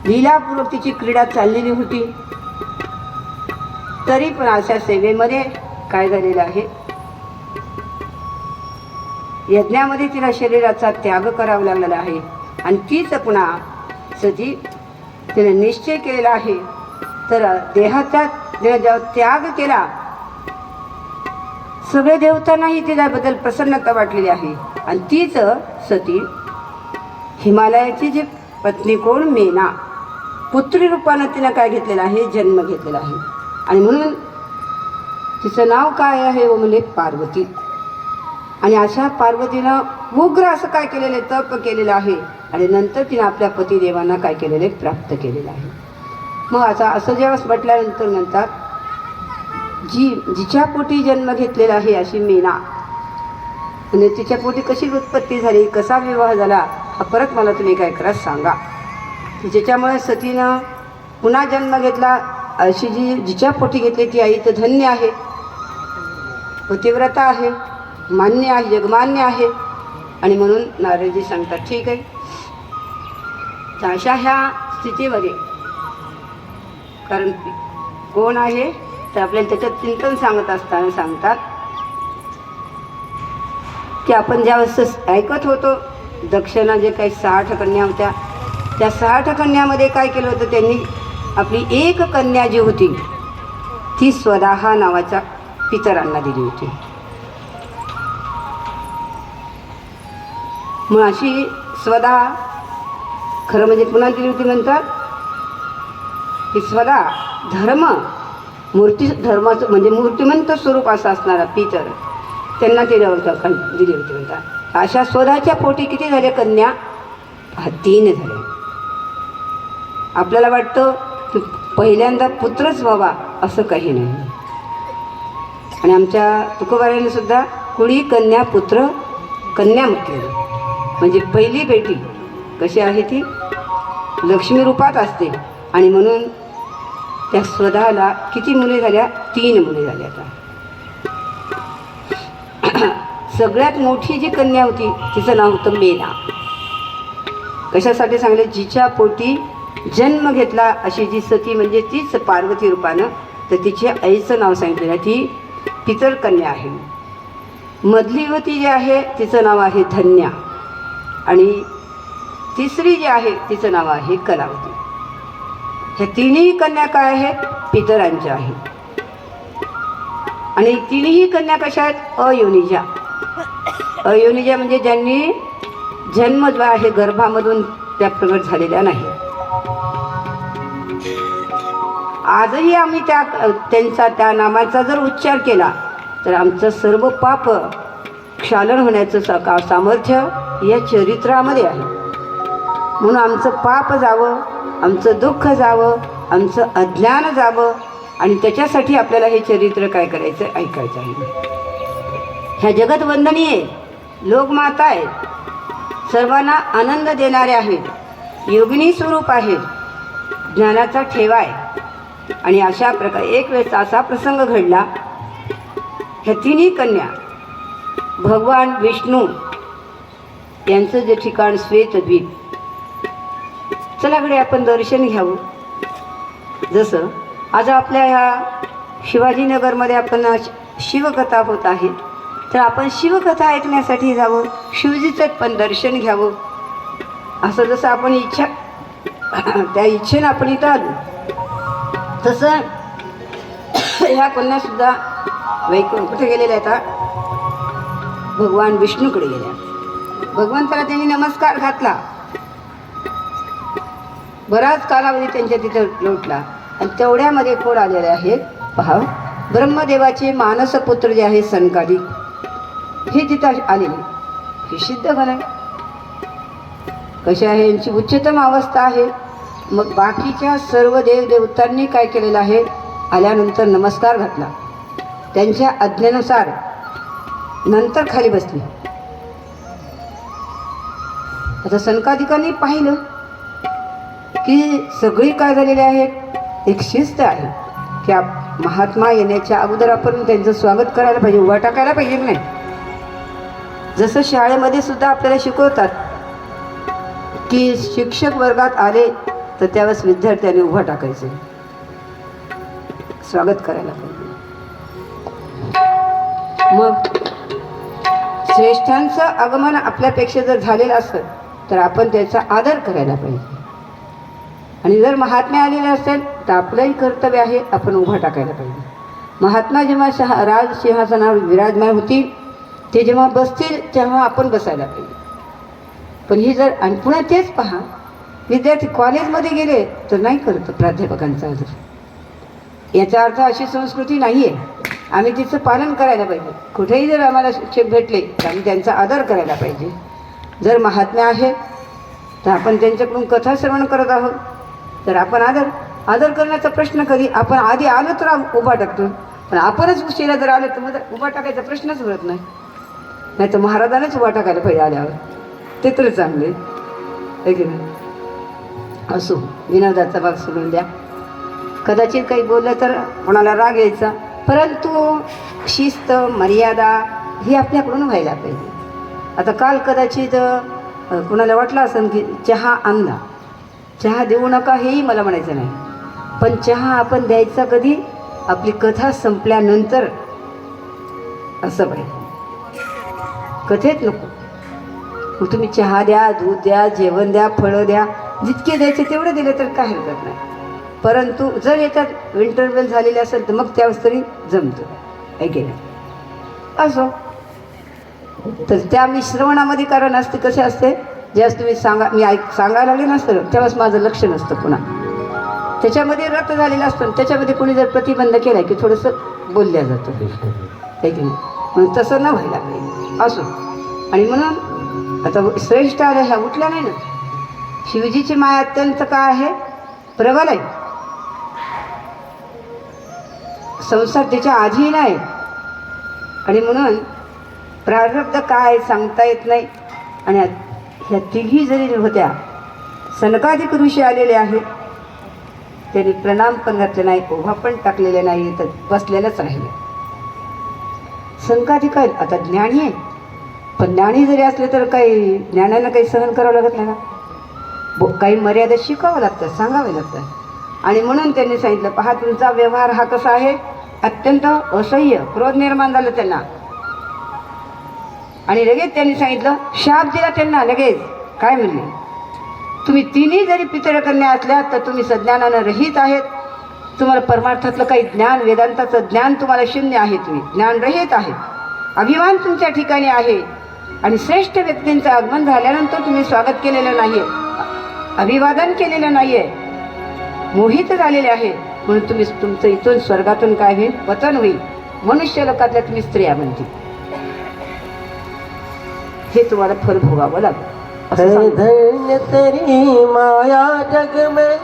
लीलापूर्वक तिची क्रीडा चाललेली होती. तरी पण अशा सेवेमध्ये काय झालेलं आहे, यज्ञामध्ये तिला शरीराचा त्याग करावा लागलेला आहे. आणि तीच पुन्हा सती तिने निश्चय केलेला आहे. तर देहाचा जेव्हा त्याग केला, सगळे देवतांनाही तिच्याबद्दल प्रसन्नता वाटलेली आहे. आणि तीच सती हिमालयाची जी पत्नी कोण, मेना, पुत्री रूपानं तिनं काय घेतलेलं आहे, जन्म घेतलेला आहे. आणि म्हणून तिचं नाव काय आहे व म्हणजे पार्वती. आणि अशा पार्वतीनं उग्र असं काय केलेलं, तप केलेलं आहे. आणि नंतर तिनं आपल्या पतिदेवांना काय केलेले, प्राप्त केलेलं आहे. मग आता असं जेव्हा म्हटल्यानंतर म्हणतात, जिच्या पोटी जन्म घेतलेला आहे अशी मीना, आणि तिच्या पोटी कशी उत्पत्ती झाली, कसा विवाह झाला, हा परत मला तुम्ही काय करा सांगा. ज्याच्यामुळे सतीनं पुन्हा जन्म घेतला अशी जिच्या पोटी घेतली ती आई तर धन्य आहे, पतिव्रता आहे, मान्य आहे, जगमान्य आहे. आणि म्हणून नारदजी सांगतात ठीक आहे. तर अशा ह्या स्थितीमध्ये कारण कोण आहे तर आपल्याला त्याच्यात चिंतन सांगत असताना सांगतात की आपण ज्यावेळेस ऐकत होतो दक्षिणा जे काही 60 कन्या होत्या, त्या 60 कन्यामध्ये काय केलं होतं, त्यांनी आपली एक कन्या जी होती ती स्वदाहा नावाच्या पितरांना दिली होती. मग अशी स्वदा खरं म्हणजे पुन्हा दिली होती. म्हणतात की स्वदा धर्म धर्माचं म्हणजे मूर्तिमंत स्वरूप असं असणारा पितर त्यांना ते दिली होती. म्हणतात अशा स्वदाच्या पोटी किती झाले कन्या, 3 झाले. आपल्याला वाटतं की पहिल्यांदा पुत्रच व्हावा असं काही नाही. आणि आमच्या तुकोबाराने सुद्धा कुळी कन्या पुत्र कन्या म्हटलेलं, म्हणजे पहिली बेटी कशी आहे ती लक्ष्मी रूपात असते. आणि म्हणून त्या स्वदाला किती मुले झाल्या, 3 मुले झाल्या. सगळ्यात मोठी जी कन्या होती तिचं नाव होतं मेना. कशासाठी सांगले, जिच्या पोटी जन्म घेतला अशी जी सती म्हणजे तीच पार्वती रूपानं, तर तिच्या आईचं नाव सांगितलेलं, ती पितर कन्या आहे. मधली होती जी आहे तिचं नाव आहे धन्या. आणि तिसरी जी आहे तिचं नाव आहे कलावती. ह्या तिन्ही कन्या काय आहेत, पितरांच्या आहेत. आणि तिन्ही कन्या कशा आहेत, अयोनिजा. अयोनिजा म्हणजे ज्यांनी जन्म जो आहे गर्भामधून त्या प्रगट झालेल्या नाही. आजही आम्ही त्यांचा त्या नामाचा जर उच्चार केला तर आमचं सर्व पाप क्षालन होण्याचं सामर्थ्य या चरित्रामध्ये आहे. म्हणून आमचं पाप जावं, आमचं दुःख जावं, आमचं अज्ञान जावं, आणि त्याच्यासाठी आपल्याला हे चरित्र काय करायचं, ऐकायचं आहे. ह्या जगतवंदनीय लोकमाता आहेत, सर्वांना आनंद देणारे आहेत, योगिनी स्वरूप आहेत, ज्ञानाचा ठेवा आहे. आणि अशा प्रकारे एक वेळेस असा प्रसंग घडला, ह्या तिन्ही कन्या भगवान विष्णू यांचं जे ठिकाण श्वेतद्वीप, चलाकडे आपण दर्शन घ्यावं. जसं आज आपल्या ह्या शिवाजीनगरमध्ये आपण शिवकथा होत आहे, तर आपण शिवकथा ऐकण्यासाठी जावं, शिवजीचं पण दर्शन घ्यावं. असं जसं आपण इच्छा त्या इच्छेनं आपण इथं आलो, तसं ह्या कन्यासुद्धा कुठे गेलेल्या आता भगवान विष्णूकडे गेल्या. भगवंताला त्यांनी नमस्कार घातला, बराच कालावधी त्यांच्या तिथं लोटला. आणि तेवढ्यामध्ये कोण आलेले आहेत पहा, ब्रह्मदेवाचे मानसपुत्र जे आहे सनकादिक, हे तिथं आलेले. हे सिद्ध झालं कसे आहे, यांची उच्चतम अवस्था आहे. मग बाकीच्या सर्व देवदेवतांनी काय केलेलं आहे, आल्यानंतर नमस्कार घातला, त्यांच्या आज्ञेनुसार नंतर खाली बसली. आता सनकादिकांनी पाहिलं की सगळी काय झालेले आहेत, एक शिस्त आहे की महात्मा येण्याच्या अगोदर आपण त्यांचं स्वागत करायला पाहिजे, उभा टाकायला पाहिजे नाही. जसं शाळेमध्ये सुद्धा आपल्याला शिकवतात की शिक्षक वर्गात आले तर त्यावेळेस विद्यार्थ्यांनी उभा टाकायचं, स्वागत करायला पाहिजे. मग श्रेष्ठांचं आगमन आपल्यापेक्षा जर झालेलं असेल तर आपण त्याचा आदर करायला पाहिजे. आणि जर महात्मे आलेले असेल तर आपलंही कर्तव्य आहे, आपण उभा टाकायला पाहिजे. महात्मा जेव्हा राज सिंहासनावर विराजमान होतील, ते जेव्हा बसतील तेव्हा आपण बसायला पाहिजे. पण ही जर, आणि पुन्हा तेच पहा, विद्यार्थी कॉलेजमध्ये गेले तर नाही करत प्राध्यापकांचा आदर. याचा अर्थ अशी संस्कृती नाही आहे. आम्ही तिचं पालन करायला पाहिजे. कुठेही जर आम्हाला शिक्षक भेटले तर आम्ही त्यांचा आदर करायला पाहिजे. जर महात्मे आहेत तर आपण त्यांच्याकडून कथा श्रवण करत आहोत तर आपण आदर करण्याचा प्रश्न कधी, आपण आधी आलो तर उभा टाकतो, पण आपणच उशिरा जर आलो तर मग उभा टाकायचा प्रश्नच उरत नाही. नाही तर महाराजांनाच उभा टाकायला पाहिजे आल्यावर, ते तर चांगले आहे की नाही. असो, विनोदाचा भाग सोडून द्या. कदाचित काही बोललं तर कोणाला राग यायचा, परंतु शिस्त मर्यादा ही आपल्याकडून व्हायला पाहिजे. आता काल कदाचित कोणाला वाटलं असेल की चहा आणला, चहा देऊ नका हेही मला म्हणायचं नाही, पण चहा आपण द्यायचा कधी, आपली कथा संपल्यानंतर असं पाहिजे. कथेत नको. मग तुम्ही चहा द्या, दूध द्या, जेवण द्या, फळं द्या, जितके द्यायचे तेवढे दिले तर काय हरकत नाही. परंतु जर याच्यात इंटरव्हल झालेले असेल तर मग त्यावेळेस तरी जमतं, ऐकेल असो. तर त्या मी श्रवणामध्ये कारण असते, कसे असते, ज्यावेळेस तुम्ही सांगायला लागले नसतं त्यावेळेस माझं लक्ष नसतं पुन्हा त्याच्यामध्ये, रत झालेलं असतं, त्याच्यामध्ये कोणी जर प्रतिबंध केला की थोडंसं बोलल्या जातं, आहे की नाही. म्हणून तसं न व्हायला पाहिजे. असो. आणि म्हणून आता श्रेष्ठ आल्या ह्या उठल्या नाही ना. शिवजीची माया अत्यंत काय आहे, प्रबल आहे. संसार त्याच्या आधी नाही. आणि म्हणून प्रारब्ध काय सांगता येत नाही. आणि ह्या तिघी जरी होत्या, सनकाधिक ऋषी आलेले आहेत, त्यांनी प्रणाम पण घातले नाही, उभा पण टाकलेले नाही, तर बसलेलंच राहिले. सनकाधिक आहेत, आता ज्ञानी आहे, पण ज्ञानी जरी असले तर काही ज्ञानाला काही सहन करावं लागत नाही का, काही मर्यादा शिकावं लागतं, सांगावं लागतं. आणि म्हणून त्यांनी सांगितलं, पहा तुमचा व्यवहार हा कसा आहे, अत्यंत असह्य. क्रोध निर्माण झालं त्यांना. आणि लगेच त्यांनी सांगितलं, शाप दिला त्यांना लगेच. काय म्हणले, तुम्ही तिन्ही जरी पितळकन्या असल्या तर तुम्ही सज्ञानानं रहित आहेत. तुम्हाला परमार्थातलं काही ज्ञान, वेदांताचं ज्ञान तुम्हाला शून्य आहे, तुम्ही ज्ञान रहित आहे. अभिमान तुमच्या ठिकाणी आहे. आणि श्रेष्ठ व्यक्तींचं आगमन झाल्यानंतर तुम्ही स्वागत केलेलं नाही आहे, अभिवादन केलेलं नाही आहे, मोहित झालेले आहे. म्हणून तुम्ही तुमचं इथून स्वर्गातून काय होईल, पतन होईल. मनुष्य लोकातल्या तुम्ही स्त्रिया बनतील. हे तुम्हाला फल भोगावं लागेल. धन्य तेरी माया जग में